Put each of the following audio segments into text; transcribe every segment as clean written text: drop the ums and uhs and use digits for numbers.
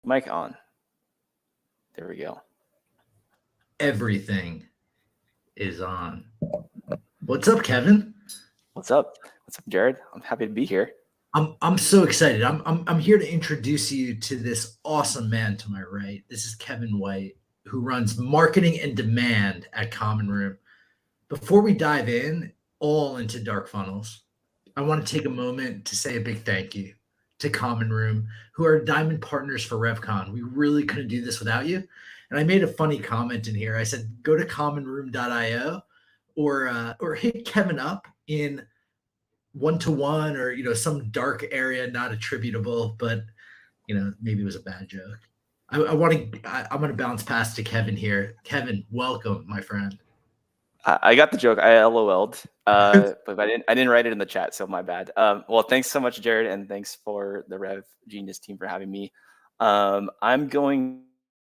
Mic on. There we go. Everything is on. What's up, Kevin? What's up? What's up, Jared? I'm happy to be here. I'm so excited. I'm here to introduce you to this awesome man to my right. This is Kevin White, who runs marketing and demand at Common Room. Before we dive in all into dark funnels, I want to take a moment to say a big thank you to Common Room, who are diamond partners for RevCon. We really couldn't do this without you. And I made a funny comment in here. I said, go to commonroom.io or hit Kevin up in one-to-one or some dark area not attributable, but maybe it was a bad joke. I'm going to bounce past to Kevin here. Kevin, welcome, my friend. I got the joke. I LOL'd, but I didn't write it in the chat, so my bad. Well, thanks so much, Jared, and thanks for the RevGenius team for having me. I'm going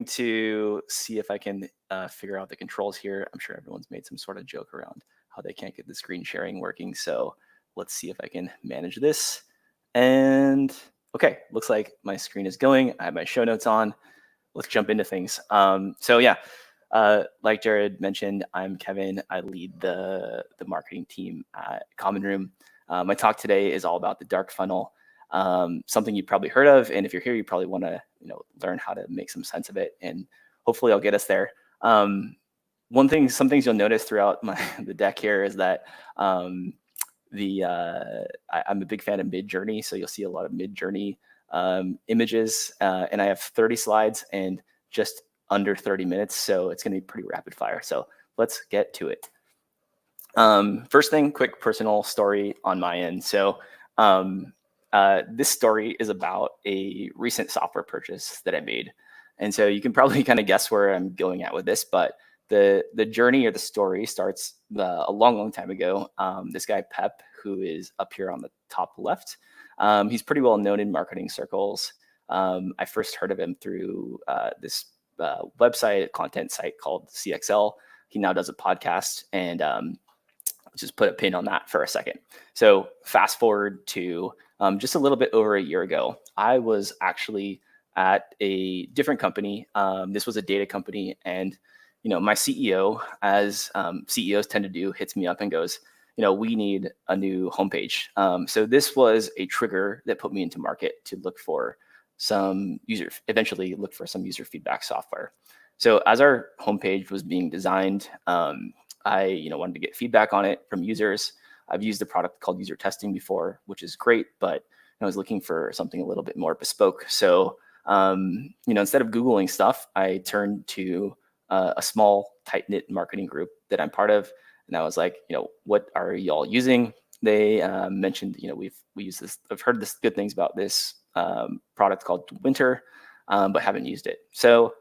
to see if I can figure out the controls here. I'm sure everyone's made some sort of joke around how they can't get the screen sharing working, so let's see if I can manage this. And okay, looks like my screen is going. I have my show notes on. Let's jump into things. So yeah. Like Jared mentioned, I'm Kevin. I lead the marketing team at Common Room. My talk today is all about the dark funnel, something you've probably heard of. And if you're here, you probably want to learn how to make some sense of it. And hopefully I'll get us there. Some things you'll notice throughout the deck here is that I'm a big fan of Mid-Journey. So you'll see a lot of Mid-Journey images. And I have 30 slides and just under 30 minutes, so it's going to be pretty rapid fire. So let's get to it. First thing, quick personal story on my end. So this story is about a recent software purchase that I made. And so you can probably kind of guess where I'm going at with this, but the journey or the story starts a long time ago. This guy, Pep, who is up here on the top left, he's pretty well known in marketing circles. I first heard of him through this website, content site called CXL. He now does a podcast, and just put a pin on that for a second. So fast forward to just a little bit over a year ago, I was actually at a different company. This was a data company, and my CEO, as CEOs tend to do, hits me up and goes, we need a new homepage. So this was a trigger that put me into market to look for some user feedback software. So as our homepage was being designed, I wanted to get feedback on it from users. I've used a product called user testing before, which is great, but I was looking for something a little bit more bespoke. So instead of Googling stuff, I turned to a small, tight-knit marketing group that I'm part of, and I was like, what are y'all using? They mentioned, we use this. I've heard good things about this product called Winter, but haven't used it. So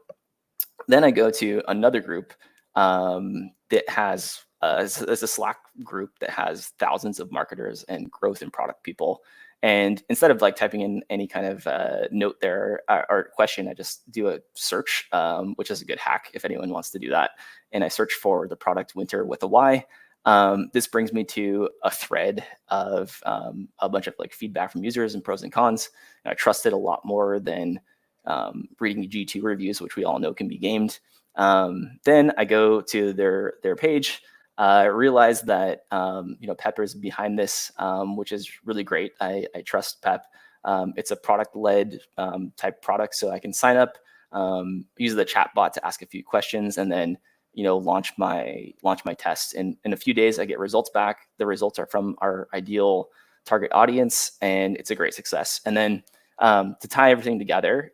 then I go to another group that has it's a Slack group that has thousands of marketers and growth and product people. And instead of typing in any kind of note there or question, I just do a search, which is a good hack if anyone wants to do that. And I search for the product Winter with a Y. This brings me to a thread of a bunch of feedback from users and pros and cons. And I trust it a lot more than reading G2 reviews, which we all know can be gamed. Then I go to their page. I realize that Pepper's behind this, which is really great. I trust Pep. It's a product-led type product, so I can sign up, use the chat bot to ask a few questions, and then launch my test. And in a few days, I get results back. The results are from our ideal target audience, and it's a great success. And then to tie everything together,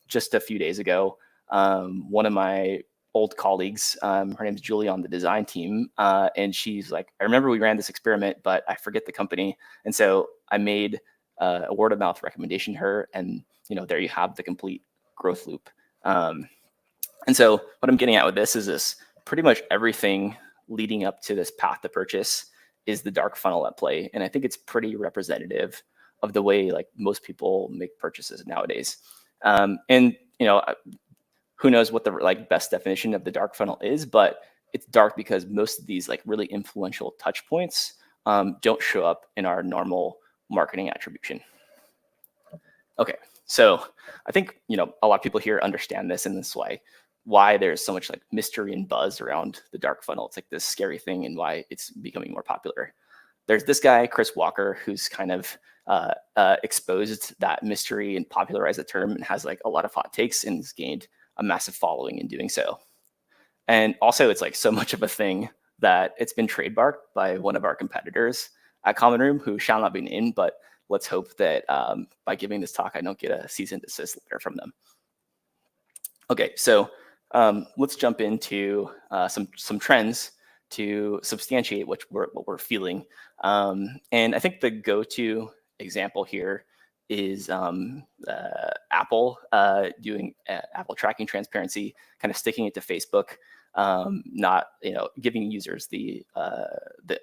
just a few days ago, one of my old colleagues, her name's Julie on the design team, and she's like, I remember we ran this experiment, but I forget the company. And so I made a word of mouth recommendation to her, and there you have the complete growth loop. And so what I'm getting at with this is pretty much everything leading up to this path to purchase is the dark funnel at play. And I think it's pretty representative of the way most people make purchases nowadays. And who knows what the best definition of the dark funnel is, but it's dark because most of these really influential touch points don't show up in our normal marketing attribution. Okay, so I think a lot of people here understand this in this way. Why there's so much like mystery and buzz around the dark funnel. It's like this scary thing, and why it's becoming more popular. There's this guy, Chris Walker, who's kind of exposed that mystery and popularized the term, and has like a lot of hot takes, and has gained a massive following in doing so. And also, it's like so much of a thing that it's been trademarked by one of our competitors at Common Room, who shall not be named, but let's hope that by giving this talk, I don't get a cease and desist letter from them. Okay, so let's jump into some trends to substantiate what we're feeling. And I think the go-to example here is Apple doing Apple tracking transparency, kind of sticking it to Facebook, not giving users the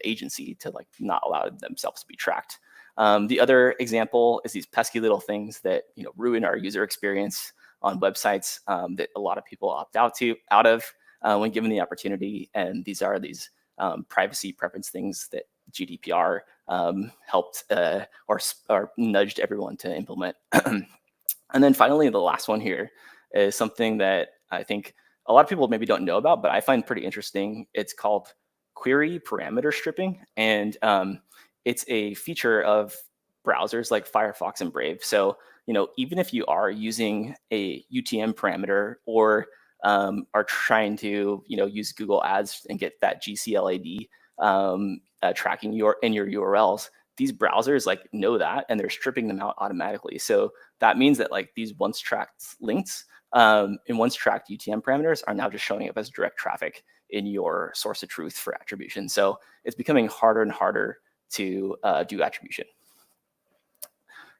agency to like not allow themselves to be tracked. The other example is these pesky little things that ruin our user experience on websites that a lot of people opt out of when given the opportunity. And these are these privacy preference things that GDPR helped or nudged everyone to implement. And then finally, the last one here is something that I think a lot of people maybe don't know about, but I find pretty interesting. It's called query parameter stripping, and it's a feature of browsers like Firefox and Brave. So even if you are using a UTM parameter or are trying to use Google Ads and get that GCLAD tracking in your URLs, these browsers like know that, and they're stripping them out automatically. So that means that like these once tracked links and once tracked UTM parameters are now just showing up as direct traffic in your source of truth for attribution. So it's becoming harder and harder to do attribution.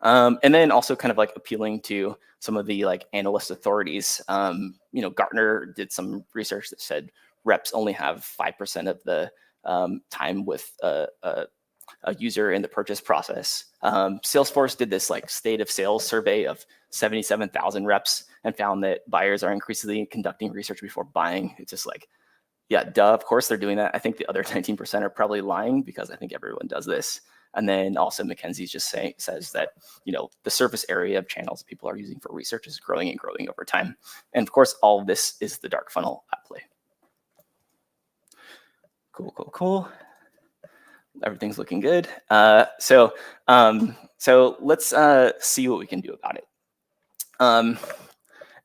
And then also kind of like appealing to some of the like analyst authorities. Gartner did some research that said reps only have 5% of the time with a user in the purchase process. Salesforce did this like state of sales survey of 77,000 reps and found that buyers are increasingly conducting research before buying. It's just like, yeah, duh, of course they're doing that. I think the other 19% are probably lying, because I think everyone does this. And then also McKinsey's just says that, the surface area of channels people are using for research is growing and growing over time. And of course, all of this is the dark funnel at play. Cool. Everything's looking good. So let's see what we can do about it.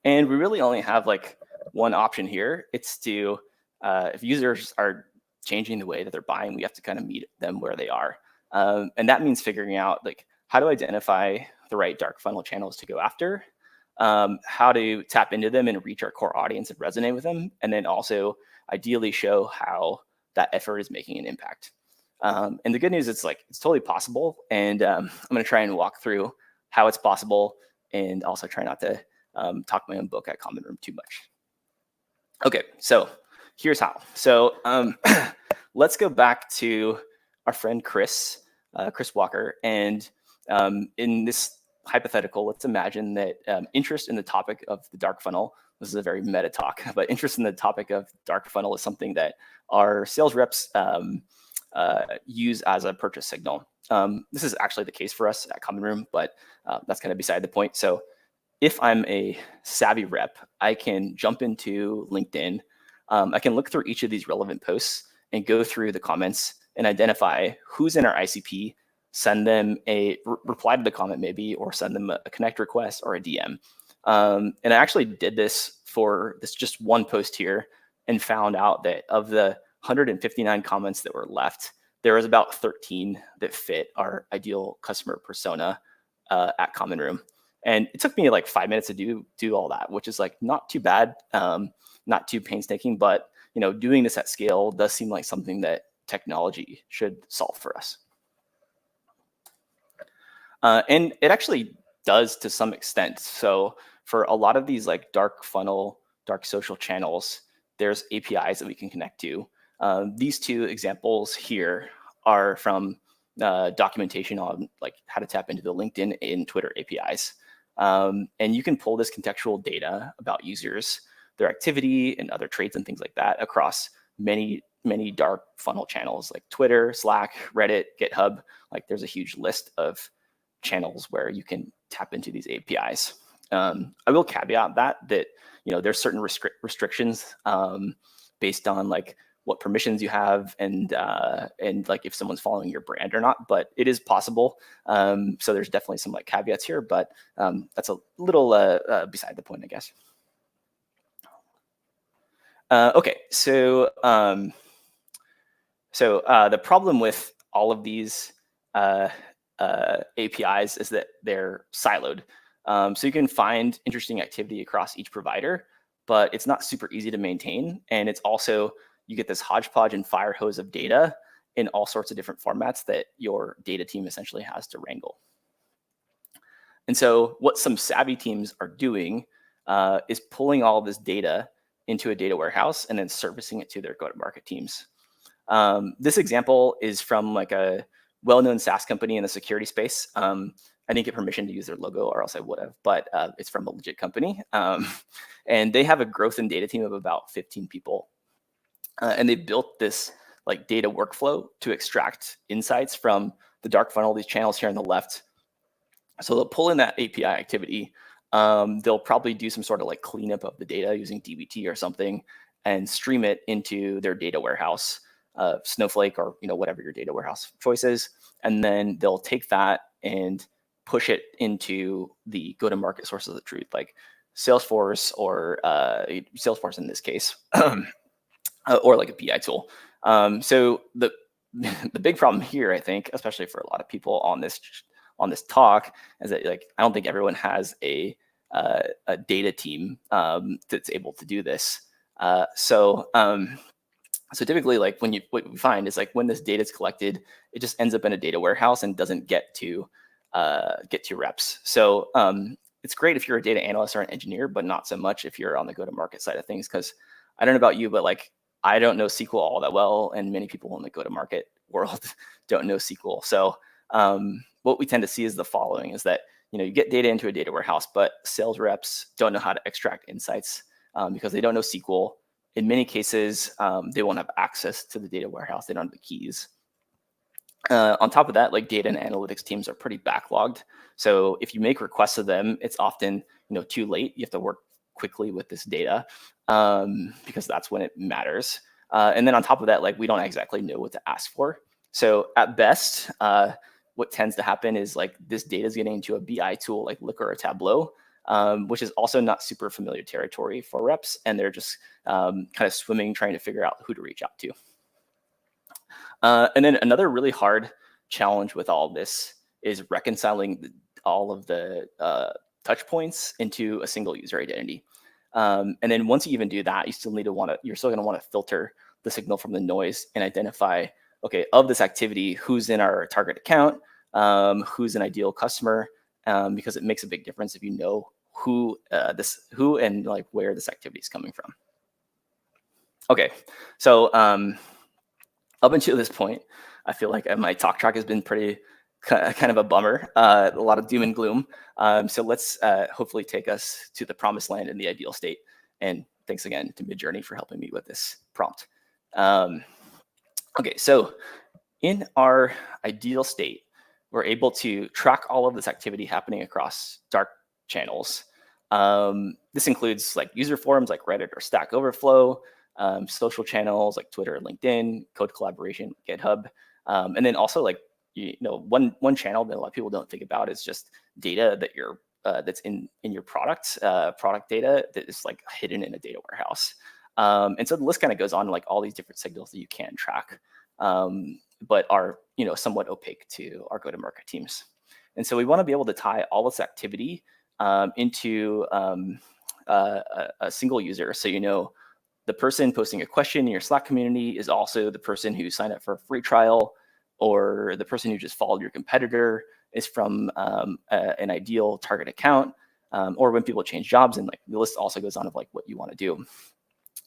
And we really only have like one option here. It's to, if users are changing the way that they're buying, we have to kind of meet them where they are. And that means figuring out like how to identify the right dark funnel channels to go after, how to tap into them and reach our core audience and resonate with them, and then also ideally show how that effort is making an impact. And the good news is it's totally possible. And I'm going to try and walk through how it's possible, and also try not to talk my own book at Common Room too much. Okay, so here's how. So let's go back to our friend Chris Walker. And in this hypothetical, let's imagine that interest in the topic of the dark funnel, this is a very meta talk, but interest in the topic of dark funnel is something that our sales reps use as a purchase signal. This is actually the case for us at Common Room, but that's kind of beside the point. So if I'm a savvy rep, I can jump into LinkedIn. I can look through each of these relevant posts and go through the comments and identify who's in our ICP, send them a reply to the comment maybe, or send them a connect request or a DM. And I actually did this for this just one post here, and found out that of the 159 comments that were left, there was about 13 that fit our ideal customer persona at Common Room. And it took me like 5 minutes to do all that, which is like not too bad, not too painstaking, but doing this at scale does seem like something that technology should solve for us. And it actually does to some extent. So for a lot of these like dark funnel, dark social channels, there's APIs that we can connect to. These two examples here are from documentation on like how to tap into the LinkedIn and Twitter APIs. And you can pull this contextual data about users, their activity, and other traits and things like that across many dark funnel channels like Twitter, Slack, Reddit, GitHub. Like there's a huge list of channels where you can tap into these APIs. I will caveat that there's certain restrictions based on like what permissions you have and like if someone's following your brand or not, but it is possible. So there's definitely some like caveats here, but that's a little beside the point, I guess. Okay, so the problem with all of these APIs is that they're siloed. So you can find interesting activity across each provider, but it's not super easy to maintain. And it's also, you get this hodgepodge and fire hose of data in all sorts of different formats that your data team essentially has to wrangle. And so what some savvy teams are doing is pulling all of this data into a data warehouse and then servicing it to their go-to-market teams. This example is from like a well-known SaaS company in the security space. I didn't get permission to use their logo or else I would have, but it's from a legit company. And they have a growth and data team of about 15 people. And they built this like data workflow to extract insights from the dark funnel, these channels here on the left. So they'll pull in that API activity. They'll probably do some sort of like cleanup of the data using dbt or something and stream it into their data warehouse, Snowflake or whatever your data warehouse choice is. And then they'll take that and push it into the go-to-market sources of truth, like Salesforce or Salesforce in this case, or like a BI tool. So the big problem here, I think, especially for a lot of people on this talk, is that like I don't think everyone has a data team that's able to do this. So typically, like what we find is like when this data is collected, it just ends up in a data warehouse and doesn't get to reps. So it's great if you're a data analyst or an engineer, but not so much if you're on the go-to-market side of things. Because I don't know about you, but like I don't know SQL all that well, and many people in the go-to-market world don't know SQL. So what we tend to see is the following: is that you get data into a data warehouse, but sales reps don't know how to extract insights because they don't know SQL. In many cases, they won't have access to the data warehouse. They don't have the keys. On top of that, like data and analytics teams are pretty backlogged. So if you make requests of them, it's often too late. You have to work quickly with this data because that's when it matters. And then on top of that, like we don't exactly know what to ask for. So at best, what tends to happen is like this data is getting into a BI tool like Looker or Tableau, which is also not super familiar territory for reps, and they're just kind of swimming, trying to figure out who to reach out to. And then another really hard challenge with all of this is reconciling all of the touch points into a single user identity. And then once you even do that, you're still going to want to filter the signal from the noise and identify, okay, of this activity, who's in our target account, who's an ideal customer, because it makes a big difference if you know who and like where this activity is coming from. Okay, so up until this point, I feel like my talk track has been pretty kind of a bummer, a lot of doom and gloom. So let's hopefully take us to the promised land in the ideal state. And thanks again to Midjourney for helping me with this prompt. Okay, so in our ideal state, we're able to track all of this activity happening across dark channels. This includes like user forums like Reddit or Stack Overflow, social channels like Twitter and LinkedIn, code collaboration, GitHub, and then also like one channel that a lot of people don't think about is just data that that's in your product data that is like hidden in a data warehouse. And so the list kind of goes on like all these different signals that you can track, but are somewhat opaque to our go-to-market teams. And so we want to be able to tie all this activity into a single user. So the person posting a question in your Slack community is also the person who signed up for a free trial, or the person who just followed your competitor is from an ideal target account, or when people change jobs, and like the list also goes on of like what you want to do.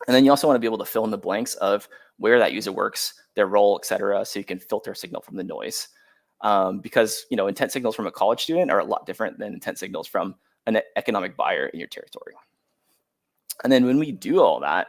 And then you also want to be able to fill in the blanks of where that user works, their role, et cetera, so you can filter signal from the noise. Because intent signals from a college student are a lot different than intent signals from an economic buyer in your territory. And then when we do all that,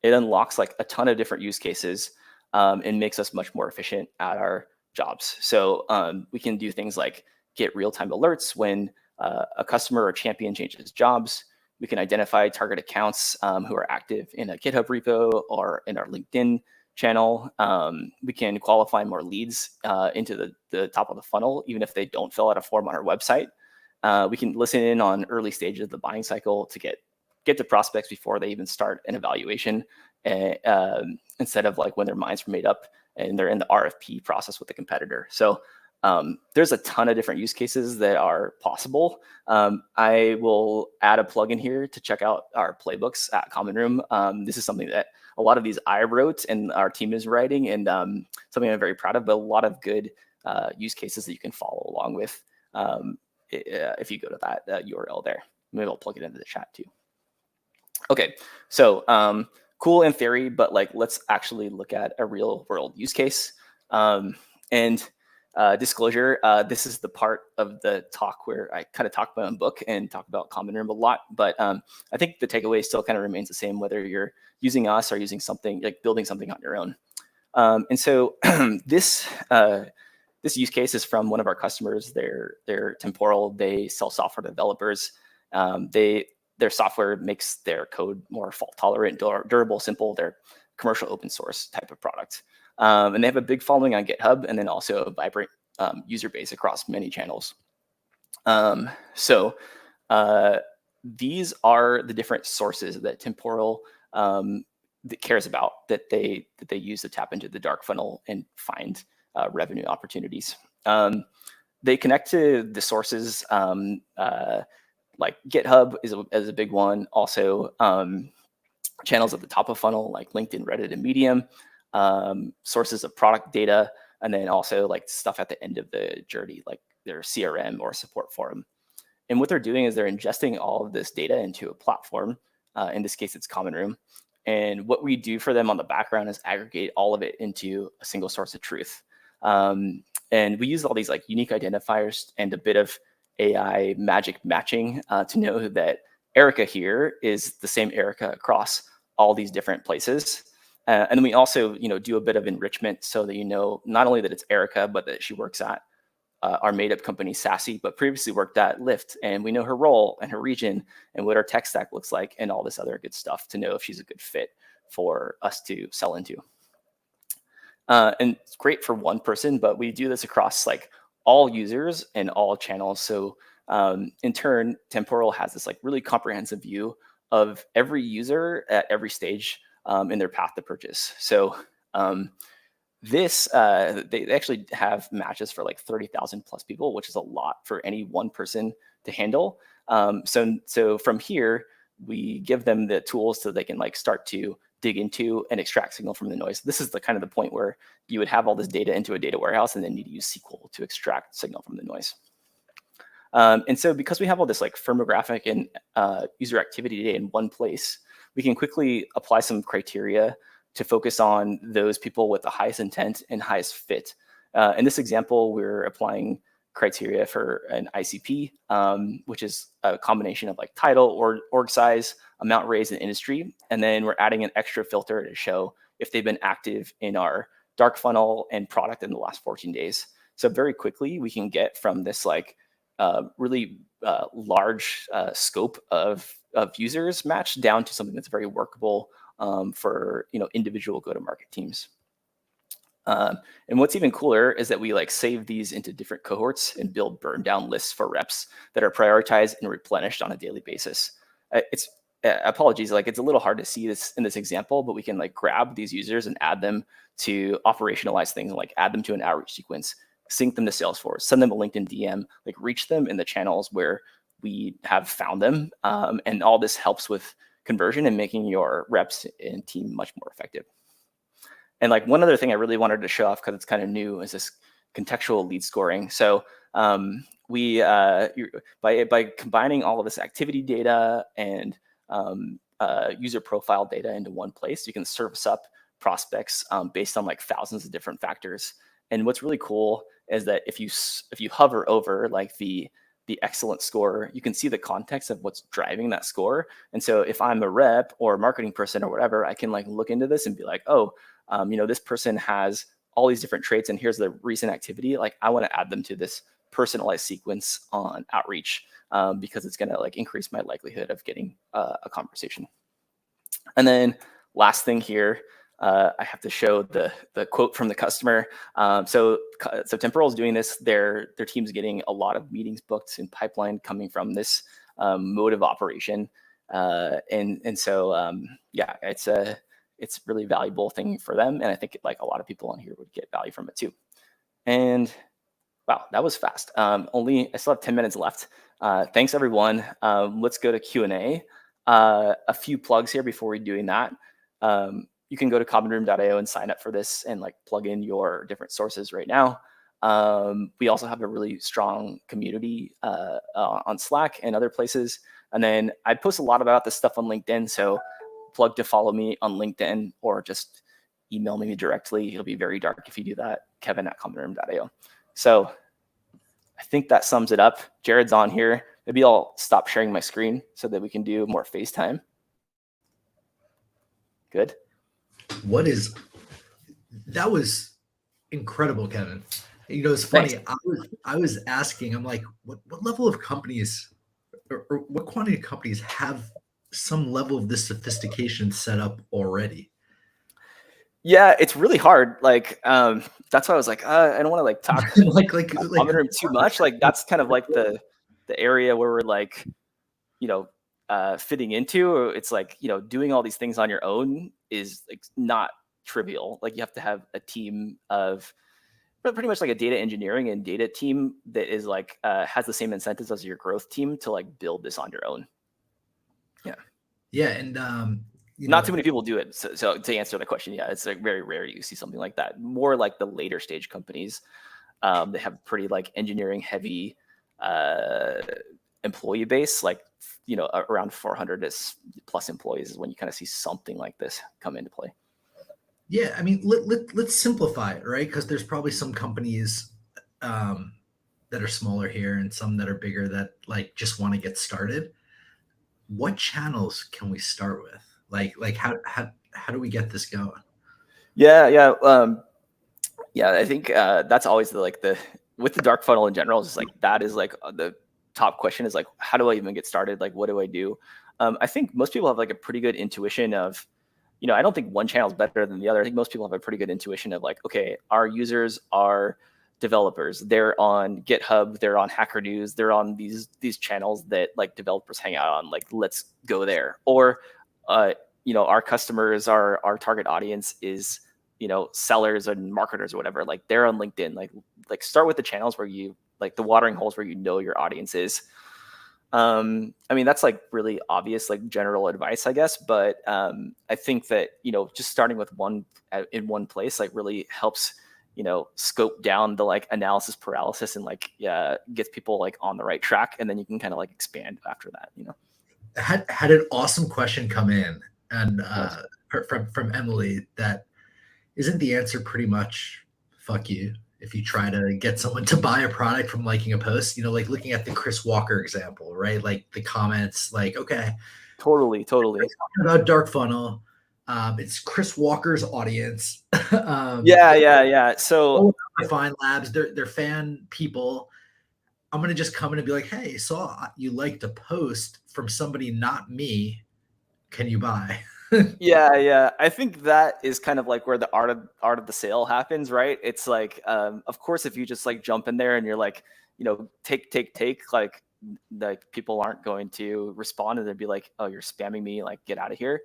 it unlocks like a ton of different use cases and makes us much more efficient at our jobs. So we can do things like get real-time alerts when a customer or champion changes jobs. We can identify target accounts who are active in a GitHub repo or in our LinkedIn channel. We can qualify more leads into the top of the funnel, even if they don't fill out a form on our website. We can listen in on early stages of the buying cycle to get to prospects before they even start an evaluation, instead of like when their minds are made up and they're in the RFP process with the competitor. So there's a ton of different use cases that are possible. I will add a plugin here to check out our playbooks at Common Room. This is something that a lot of these I wrote and our team is writing, and something I'm very proud of, but a lot of good use cases that you can follow along with if you go to that URL there. Maybe I'll plug it into the chat too. Okay, so cool in theory, but like let's actually look at a real world use case. And disclosure, this is the part of the talk where I kind of talk my own book and talk about Common Room a lot, but I think the takeaway still kind of remains the same, whether you're using us or using something, like building something on your own. And so this use case is from one of our customers. They're Temporal. They sell software to developers. Their software makes their code more fault tolerant, durable, simple. They're commercial open source type of product. And they have a big following on GitHub, and then also a vibrant user base across many channels. So these are the different sources that Temporal that cares about, that they use to tap into the dark funnel and find revenue opportunities. They connect to the sources like GitHub is a big one. Also, channels at the top of funnel like LinkedIn, Reddit, and Medium. Sources of product data, and then also like stuff at the end of the journey, like their CRM or support forum. And what they're doing is they're ingesting all of this data into a platform. In this case, it's Common Room. And what we do for them on the background is aggregate all of it into a single source of truth. And we use all these like unique identifiers and a bit of AI magic matching to know that Erica here is the same Erica across all these different places. And then we also, do a bit of enrichment so that not only that it's Erica, but that she works at our made-up company Sassy, but previously worked at Lyft, and we know her role and her region and what our tech stack looks like and all this other good stuff to know if she's a good fit for us to sell into. And it's great for one person, but we do this across like all users and all channels. So in turn, Temporal has this like really comprehensive view of every user at every stage in their path to purchase. So they actually have matches for like 30,000 plus people, which is a lot for any one person to handle. So from here, we give them the tools so they can like start to dig into and extract signal from the noise. This is the kind of the point where you would have all this data into a data warehouse and then need to use SQL to extract signal from the noise. And so because we have all this like firmographic and user activity data in one place, we can quickly apply some criteria to focus on those people with the highest intent and highest fit. In this example, we're applying criteria for an ICP, which is a combination of like title, org size, amount raised in industry, and then we're adding an extra filter to show if they've been active in our dark funnel and product in the last 14 days. So very quickly, we can get from this like really large scope of users matched down to something that's very workable for individual go-to-market teams. And what's even cooler is that we like save these into different cohorts and build burn down lists for reps that are prioritized and replenished on a daily basis. Apologies, like it's a little hard to see this in this example, but we can like grab these users and add them to operationalize things, like add them to an outreach sequence, sync them to Salesforce, send them a LinkedIn DM, like reach them in the channels where we have found them. And all this helps with conversion and making your reps and team much more effective. And like one other thing I really wanted to show off because it's kind of new is this contextual lead scoring. So we by combining all of this activity data and user profile data into one place, you can service up prospects based on like thousands of different factors. And what's really cool is that if you hover over like the excellent score, you can see the context of what's driving that score. And so if I'm a rep or a marketing person or whatever, I can like look into this and be like, oh, this person has all these different traits and here's the recent activity. Like I want to add them to this personalized sequence on outreach, because it's going to like increase my likelihood of getting a conversation. And then last thing here, I have to show the quote from the customer. So Temporal is doing this. Their team's getting a lot of meetings booked in pipeline coming from this mode of operation. And so yeah, it's a really valuable thing for them. And I think like a lot of people on here would get value from it too. And wow, that was fast. I still have 10 minutes left. Thanks everyone. Let's go to Q&A. A few plugs here before we're doing that. You can go to commonroom.io and sign up for this and like plug in your different sources right now. We also have a really strong community on Slack and other places. And then I post a lot about this stuff on LinkedIn. So plug to follow me on LinkedIn or just email me directly. It'll be very dark if you do that, kevin@commonroom.io. So I think that sums it up. Jared's on here. Maybe I'll stop sharing my screen so that we can do more FaceTime. Good. That was incredible, Kevin. You know, it's funny. I was asking, I'm like, what level of companies or what quantity of companies have some level of this sophistication set up already? Yeah, it's really hard. Like, that's why I was like, I don't want to like talk like common room too much. Like, that's kind of like the area where we're like, you know, fitting into. It's like, you know, doing all these things on your own is like not trivial. Like, you have to have a team of pretty much like a data engineering and data team that is like has the same incentives as your growth team to like build this on your own. Yeah, and not too many people do it. So to answer the question, yeah, it's like very rare you see something like that. More like the later stage companies, they have pretty like engineering heavy employee base, like, you know, around 400 plus employees is when you kind of see something like this come into play. Yeah, I mean, let's simplify it, right? Because there's probably some companies that are smaller here and some that are bigger that like just want to get started. What channels can we start with? Like how do we get this going? Yeah. I think that's always with the dark funnel in general, just like that is like the top question is like, how do I even get started? Like, what do I do? I think most people have like a pretty good intuition of, you know, I don't think one channel is better than the other. I think most people have a pretty good intuition of like, okay, our users are developers. They're on GitHub, they're on Hacker News, they're on these channels that like developers hang out on. Like, let's go there. Or, you know, our customers, our target audience is, you know, sellers and marketers or whatever. Like, they're on LinkedIn. Like start with the channels where you like the watering holes where you know your audience is. I mean, that's like really obvious, like general advice, I guess. But I think that, you know, just starting with one in one place, like really helps, you know, scope down the like analysis paralysis and like, gets people like on the right track. And then you can kind of like expand after that, you know. Had an awesome question come in and from Emily that isn't the answer pretty much fuck you if you try to get someone to buy a product from liking a post, you know, like looking at the Chris Walker example, right? Like the comments, like, okay. Totally. Talking about dark funnel. It's Chris Walker's audience. Yeah. So Fine Labs, they're fan people. I'm gonna just come in and be like, hey, saw you liked a post from somebody not me. Can you buy? Yeah. I think that is kind of like where the art of the sale happens, right? It's like, of course, if you just like jump in there and you're like, you know, take, like people aren't going to respond and they'd be like, oh, you're spamming me, like get out of here.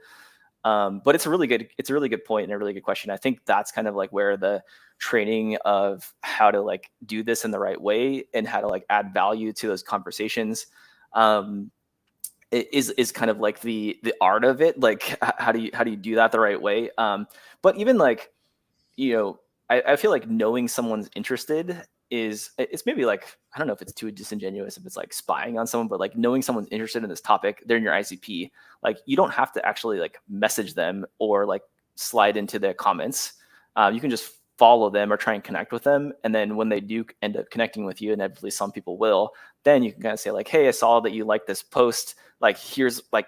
But it's a really good point and a really good question. I think that's kind of like where the training of how to like do this in the right way and how to like add value to those conversations, is kind of like the art of it. Like, how do you do that the right way? But even like, you know, I feel like knowing someone's interested it's maybe like, I don't know if it's too disingenuous if it's like spying on someone, but like knowing someone's interested in this topic, they're in your ICP. Like, you don't have to actually like message them or like slide into their comments. You can just follow them or try and connect with them. And then when they do end up connecting with you, inevitably some people will, then you can kind of say like, hey, I saw that you like this post. Like, here's like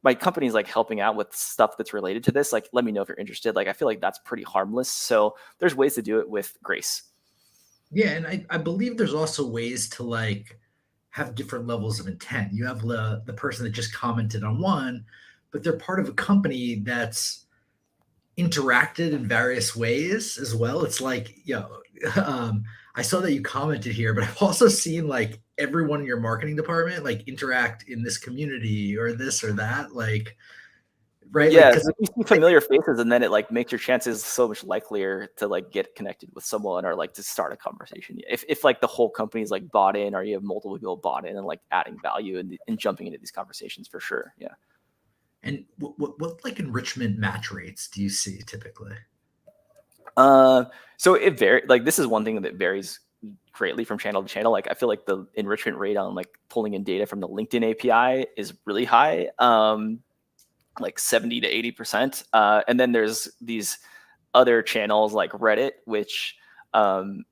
my company's like helping out with stuff that's related to this. Like, let me know if you're interested. Like, I feel like that's pretty harmless. So there's ways to do it with grace. Yeah, and I believe there's also ways to like have different levels of intent. You have the person that just commented on one, but they're part of a company that's interacted in various ways as well. It's like, I saw that you commented here, but I've also seen like everyone in your marketing department like interact in this community or this or that, like, right? Like, Yeah, because so you see familiar faces, and then it like makes your chances so much likelier to like get connected with someone or like to start a conversation. If like the whole company is like bought in, or you have multiple people bought in and like adding value and jumping into these conversations for sure. Yeah. and what like enrichment match rates do you see typically? So it varies. Like this is one thing that varies greatly from channel to channel. Like I feel like the enrichment rate on like pulling in data from the LinkedIn API is really high. Like 70 to 80%. And then there's these other channels like Reddit, which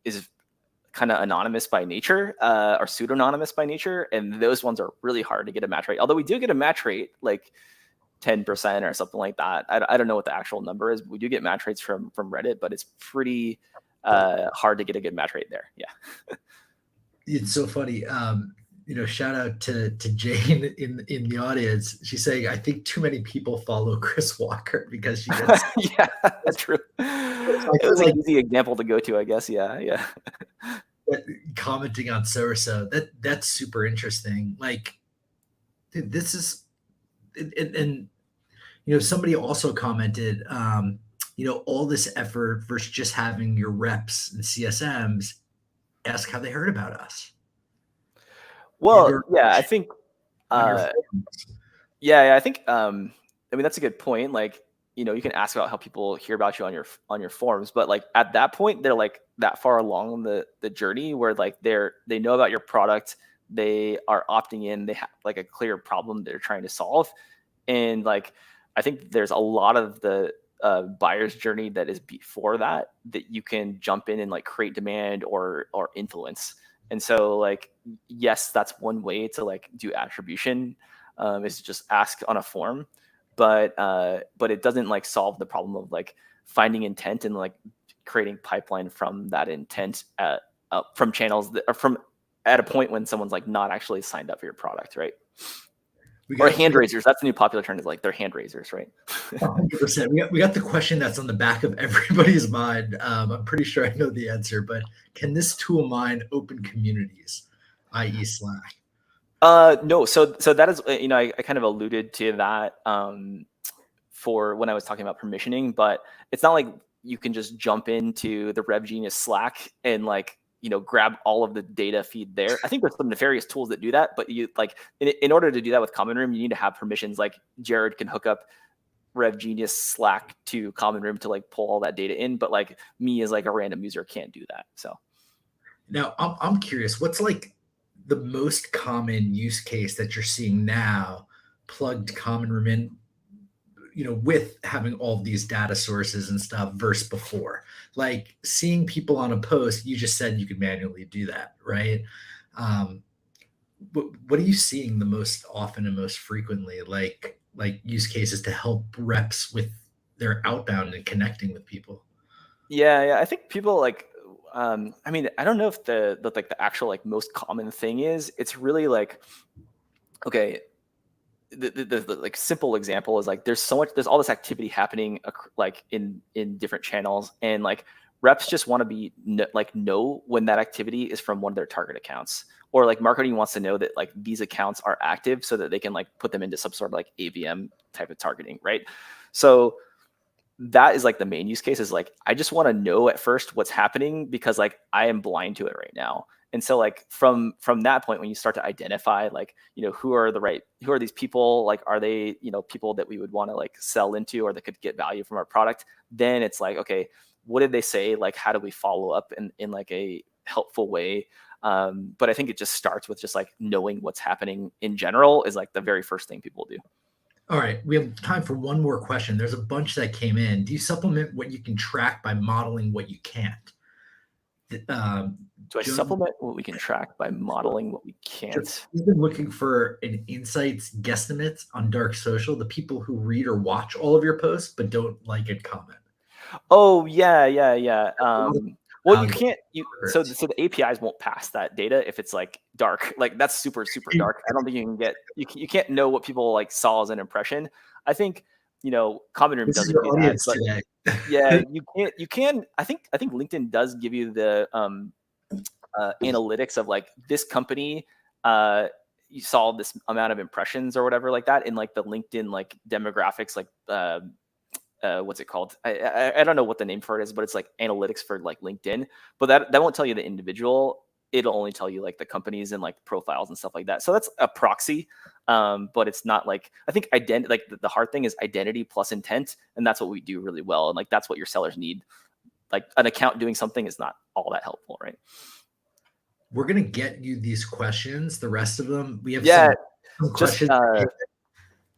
is kind of anonymous by nature, or pseudonymous by nature. And those ones are really hard to get a match rate. Although we do get a match rate like 10% or something like that. I don't know what the actual number is. We do get match rates from Reddit, but it's pretty hard to get a good match rate there. Yeah. It's so funny. Shout out to Jane in the audience. She's saying, I think too many people follow Chris Walker because she gets Yeah, that's true. so I It feel was an like easy example to go to, I guess. Yeah, yeah. commenting on so that's super interesting. Like, dude, this is and somebody also commented, all this effort versus just having your reps and CSMs ask how they heard about us and Well, or yeah, I think on your uh forums. yeah, I think I mean that's a good point. Like, you can ask about how people hear about you on your forums, but like at that point they're like that far along the journey where like they know about your product, they are opting in, they have like a clear problem they're trying to solve. And like I think there's a lot of the buyer's journey that is before that you can jump in and like create demand or influence. And so like yes, that's one way to like do attribution, is to just ask on a form, but it doesn't like solve the problem of like finding intent and like creating pipeline from that intent from channels that are from at a point when someone's like not actually signed up for your product, right? We Or got hand raisers. That's the new popular term, is like they're hand raisers, right? 100%. We got the question that's on the back of everybody's mind. I'm pretty sure I know the answer, but can this tool mine open communities, i.e. Slack? No. So that is, I kind of alluded to that for when I was talking about permissioning, but it's not like you can just jump into the RevGenius Slack and like, grab all of the data feed there. I think there's some nefarious tools that do that, but you like in order to do that with Common Room, you need to have permissions. Like Jared can hook up RevGenius Slack to Common Room to like pull all that data in, but like me as like a random user can't do that. So Now, I'm curious, what's like the most common use case that you're seeing now plugged Common Room in, with having all of these data sources and stuff versus before? Like seeing people on a post, you just said you could manually do that, right? Um, what are you seeing the most often and most frequently, like use cases to help reps with their outbound and connecting with people? yeah, I think people like, I mean, I don't know if the actual like most common thing is. It's really like, okay, the like simple example is like there's all this activity happening like in different channels, and like reps just want to know when that activity is from one of their target accounts, or like marketing wants to know that like these accounts are active so that they can like put them into some sort of like AVM type of targeting, right? So that is like the main use case, is like I just want to know at first what's happening because like I am blind to it right now. And so like from that point, when you start to identify like, who are these people, like are they, people that we would want to like sell into or that could get value from our product, then it's like, okay, what did they say, like how do we follow up in like a helpful way? But I think it just starts with just like knowing what's happening in general is like the very first thing people do. All right, we have time for one more question. There's a bunch that came in. Do you supplement what you can track by modeling what you can't? Um, Do I Joe, supplement what we can track by modeling what we can't? we've been looking for an insights guesstimate on dark social, the people who read or watch all of your posts but don't like and comment. Oh yeah. A lot of Well, you can't. So the APIs won't pass that data if it's like dark. Like that's super dark. I don't think you can get. You can't know what people like saw as an impression. I think Common Room doesn't do that. But yeah, you can. I think LinkedIn does give you the analytics of like this company. You saw this amount of impressions or whatever like that in like the LinkedIn like demographics like. What's it called? I don't know what the name for it is, but it's like analytics for like LinkedIn. But that won't tell you the individual. It'll only tell you like the companies and like profiles and stuff like that. So that's a proxy, but it's not like I think identity. Like the hard thing is identity plus intent, and that's what we do really well. And like that's what your sellers need. Like an account doing something is not all that helpful, right? We're gonna get you these questions. The rest of them, we have some questions.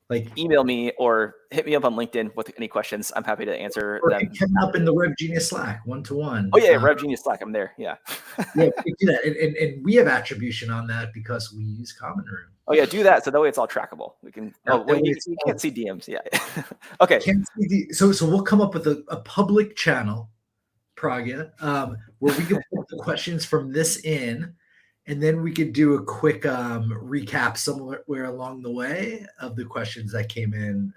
Like email me or hit me up on LinkedIn with any questions. I'm happy to answer them. Up in the RevGenius Slack, 1-to-1. Oh yeah, RevGenius Slack. I'm there. Yeah. Yeah, we do that, and we have attribution on that because we use Common Room. Oh yeah, do that so that way it's all trackable. We can. You can't see DMs. Yeah. Okay. So we'll come up with a public channel, Pragya, where we can put the questions from this in. And then we could do a quick recap somewhere along the way of the questions that came in.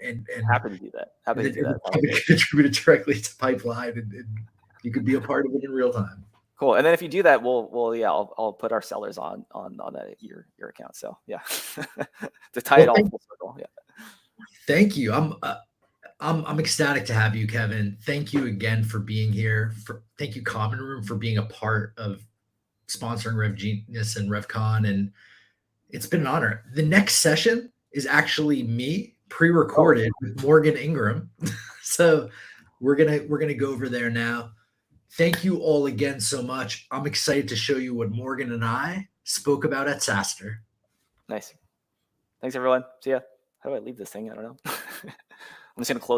And happy to do that. Happy to do that. Contribute it directly to Pipeline, and you could be a part of it in real time. Cool. And then if you do that, I'll put our sellers on your account. So yeah, to tie it all full circle. Yeah. Thank you. I'm ecstatic to have you, Kevin. Thank you again for being here. Thank you, Common Room, for being a part of sponsoring RevGenius and RevCon, and it's been an honor. The next session is actually me pre-recorded with Morgan Ingram. So we're gonna go over there now. Thank you all again so much. I'm excited to show you what Morgan and I spoke about at SaaStr. Nice. Thanks everyone. See ya. How do I leave this thing? I don't know. I'm just gonna close